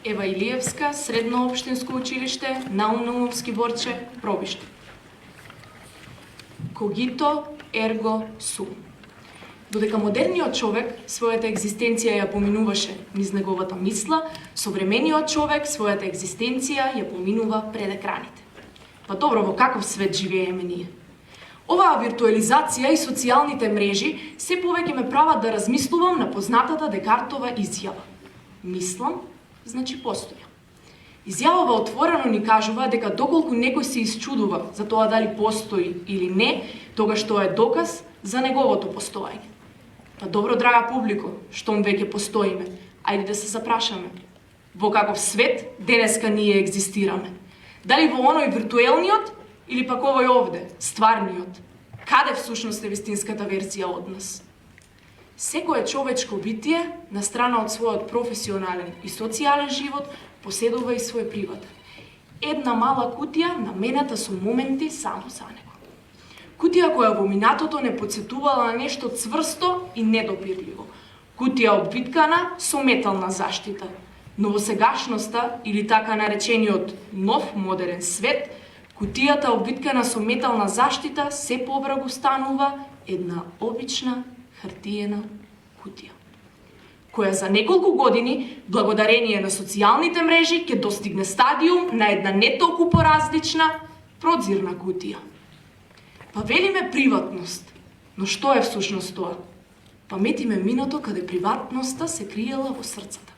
Ева Илиевска, Средно општинско училиште, Наум Наумовски Борче, Пробиште. Когито ерго сум. Додека модерниот човек својата екзистенција ја поминуваше низ неговата мисла, современиот човек својата екзистенција ја поминува пред екраните. Па добро, во каков свет живееме ние? Оваа виртуализација и социјалните мрежи се повеќе ме прават да размислувам на познатата Декартова изјава. Мислам, значи постојам. Изјавава отворено ни кажува дека доколку некој се исчудува за тоа дали постои или не, тогаш тоа е доказ за неговото постоење. Па добро, драга публико, штом веќе постоиме, ајде да се запрашаме. Во каков свет денеска ние екзистираме? Дали во оној виртуелниот или пак овој овде, стварниот? Каде всушност е вистинската верзија од нас? Секое човечко битие, на страна од својот професионален и социјален живот, поседува и свој приватен. Една мала кутија намената со моменти само за него. Кутија која во минатото не подсетувала на нешто цврсто и недопирливо. Кутија обвиткана со метална заштита. Но во сегашноста, или така наречениот нов модерен свет, кутијата обвиткана со метална заштита се побрагу станува една обична хартиена кутија, која за неколку години, благодарение на социјалните мрежи, ќе достигне стадиум на една не толку поразлична прозирна кутија. Па велиме приватност, но што е всушност тоа? Паметиме минато каде приватноста се криела во срцата,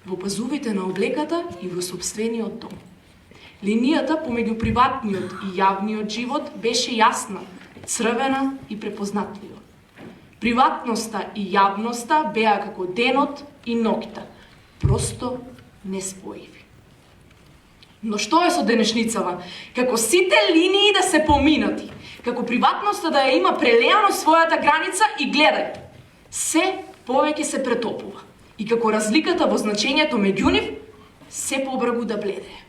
во пазувите на облеката и во собствениот дом. Линијата помеѓу приватниот и јавниот живот беше јасна, црвена и препознатлива. Приватноста и јавноста беа како денот и ноќта, просто неспоиви. Но што е со денешницава? Како сите линии да се поминати, како приватноста да ја има прелеано својата граница и гледај, се повеќе се претопува. И како разликата во значењето меѓу нив се побрагу да бледее.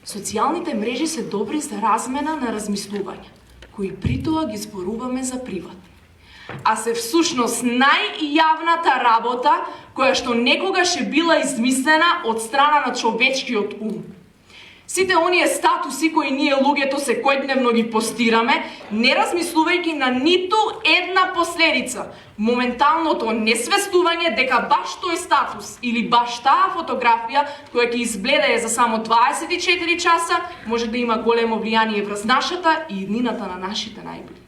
Социјалните мрежи се добри за размена на размислувања, кои притоа ги зборуваме за приватни. А се всушност најјавната работа која што некогаш е била измислена од страна на човечкиот ум. Сите оние статуси кои ние луѓето секојдневно ги постираме, не размислувајќи на ниту една последица, моменталното несвестување дека баш тој статус или баш таа фотографија која ќе избледее за само 24 часа може да има големо влијание врз нашата и иднината на нашите најбли.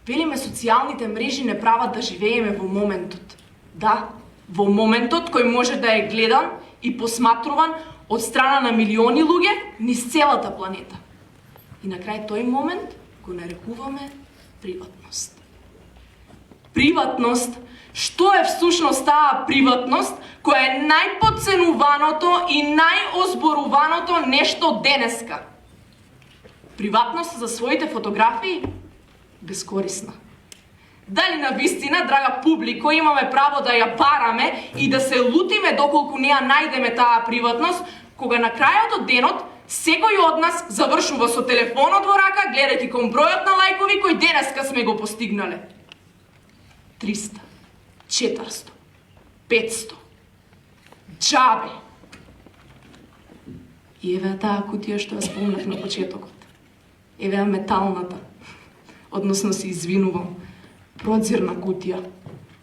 Велиме социјалните мрежи не прават да живееме во моментот. Да, во моментот кој може да е гледан и посматруван од страна на милиони луѓе низ целата планета. И на крај тој момент го нарекуваме приватност. Приватност, што е всушност таа приватност која е најподценуваното и најозборуваното нешто денеска? Приватност за своите фотографии? Безкорисна. Дали на вистина, драга публико, имаме право да ја бараме и да се лутиме доколку не ја најдеме таа приватност, кога на крајот од денот секој од нас завршува со телефонот во рака, гледајќи кон бројот на лајкови кој денеска сме го постигнале? 300, 400, 500. Џабе. И еве таа кутија што ја спомнав на почетокот. Еве металната, односно се извинувам, прозирна кутија,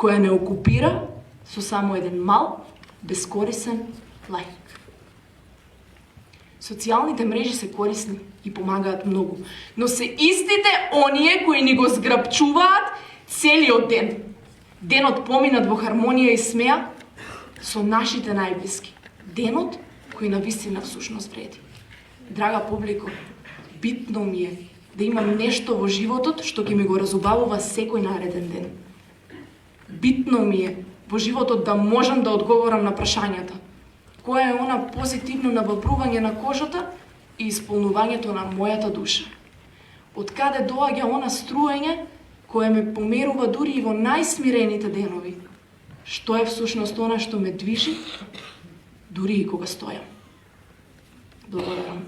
која не окупира со само еден мал, безкорисен лајк. Социјалните мрежи се корисни и помагаат многу, но се истите оние кои ни го зграпчуваат целиот ден. Денот поминат во хармонија и смеа со нашите најблиски. Денот кој навистина всушност вреди. Драга публико, битно ми е да имам нешто во животот што ќе ми го разубавува секој нареден ден. Битно ми е во животот да можам да одговорам на прашањата. Која е она позитивно навапрување на кожата и исполнувањето на мојата душа? Од каде доаѓа она струење кое ме померува дури и во најсмирените денови? Што е всушност она што ме движи дури и кога стојам? Благодарам.